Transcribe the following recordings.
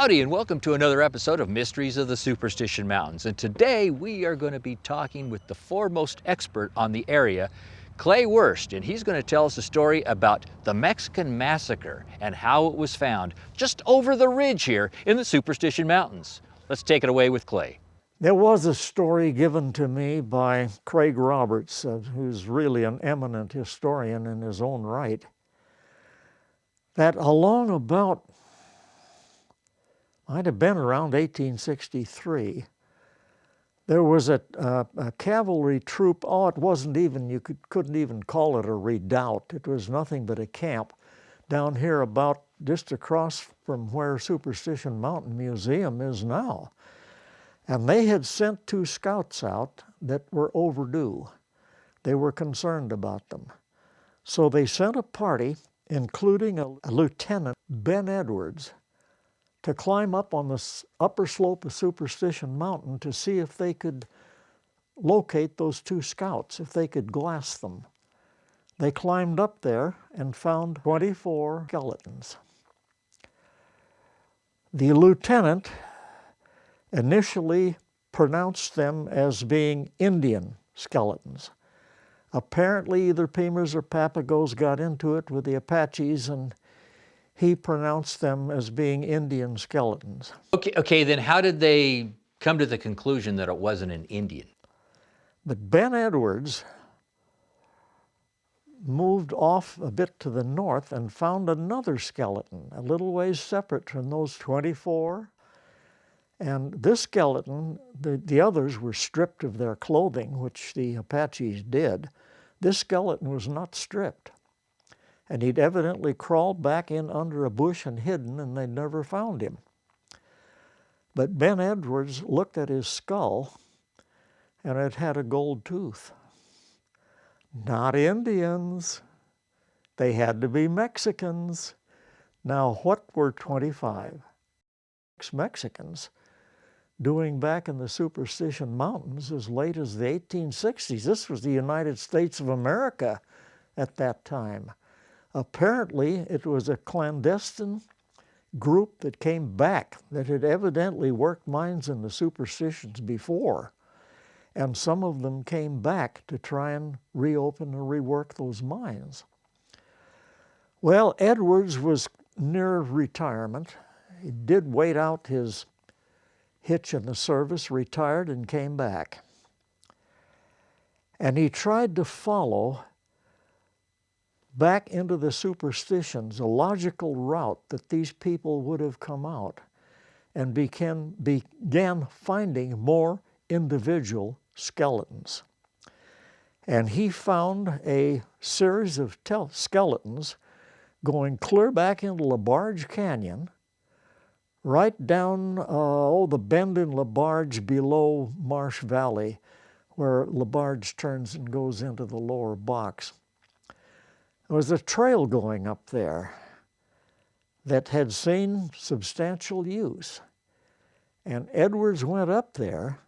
Howdy and welcome to another episode of Mysteries of the Superstition Mountains. And today we are going to be talking with the foremost expert on the area, Clay Wurst, and he's going to tell us a story about the Mexican massacre and how it was found just over the ridge here in the Superstition Mountains. Let's take it away with Clay. There was a story given to me by Craig Roberts, who's really an eminent historian in his own right, that along about, might have been around 1863, there was a cavalry troop. Oh, it wasn't even, you couldn't even call it a redoubt. It was nothing but a camp down here about just across from where Superstition Mountain Museum is now. And they had sent 2 scouts out that were overdue. They were concerned about them. So they sent a party, including a Lieutenant, Ben Edwards, to climb up on the upper slope of Superstition Mountain to see if they could locate those 2 scouts, if they could glass them. They climbed up there and found 24 skeletons. The lieutenant initially pronounced them as being Indian skeletons. Apparently either Pimers or Papagos got into it with the Apaches, and he pronounced them as being Indian skeletons. Okay, then how did they come to the conclusion that it wasn't an Indian? But Ben Edwards moved off a bit to the north and found another skeleton, a little ways separate from those 24. And this skeleton, the others were stripped of their clothing, which the Apaches did. This skeleton was not stripped. And he'd evidently crawled back in under a bush and hidden, and they never found him. But Ben Edwards looked at his skull, and it had a gold tooth. Not Indians. They had to be Mexicans. Now, what were 25 Mexicans doing back in the Superstition Mountains as late as the 1860s? This was the United States of America at that time. Apparently, it was a clandestine group that came back that had evidently worked mines in the superstitions before. And some of them came back to try and reopen or rework those mines. Well, Edwards was near retirement. He did wait out his hitch in the service, retired, and came back. And he tried to follow back into the superstitions, a logical route that these people would have come out, and began finding more individual skeletons. And he found a series of skeletons going clear back into LaBarge Canyon, right down the bend in LaBarge below Marsh Valley, where LaBarge turns and goes into the lower box. There was a trail going up there that had seen substantial use. And Edwards went up there,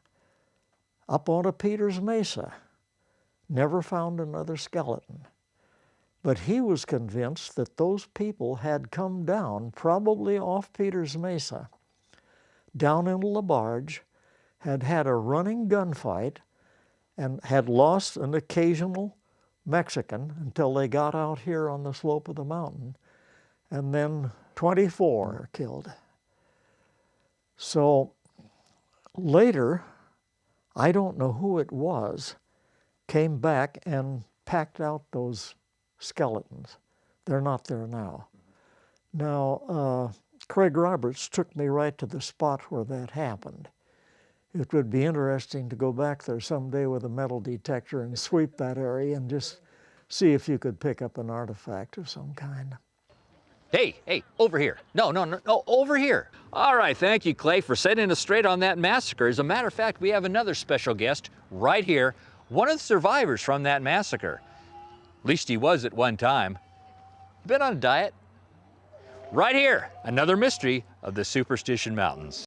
up onto Peters Mesa, never found another skeleton. But he was convinced that those people had come down, probably off Peters Mesa, down into LaBarge, had had a running gunfight, and had lost an occasional Mexican until they got out here on the slope of the mountain, and then 24 were killed. So later, I don't know who it was, came back and packed out those skeletons. They're not there now. Now, Craig Roberts took me right to the spot where that happened. It would be interesting to go back there someday with a metal detector and sweep that area and just see if you could pick up an artifact of some kind. Hey, over here. No, over here. All right, thank you, Clay, for setting us straight on that massacre. As a matter of fact, we have another special guest right here, one of the survivors from that massacre. At least he was at one time. Been on a diet. Right here, another mystery of the Superstition Mountains.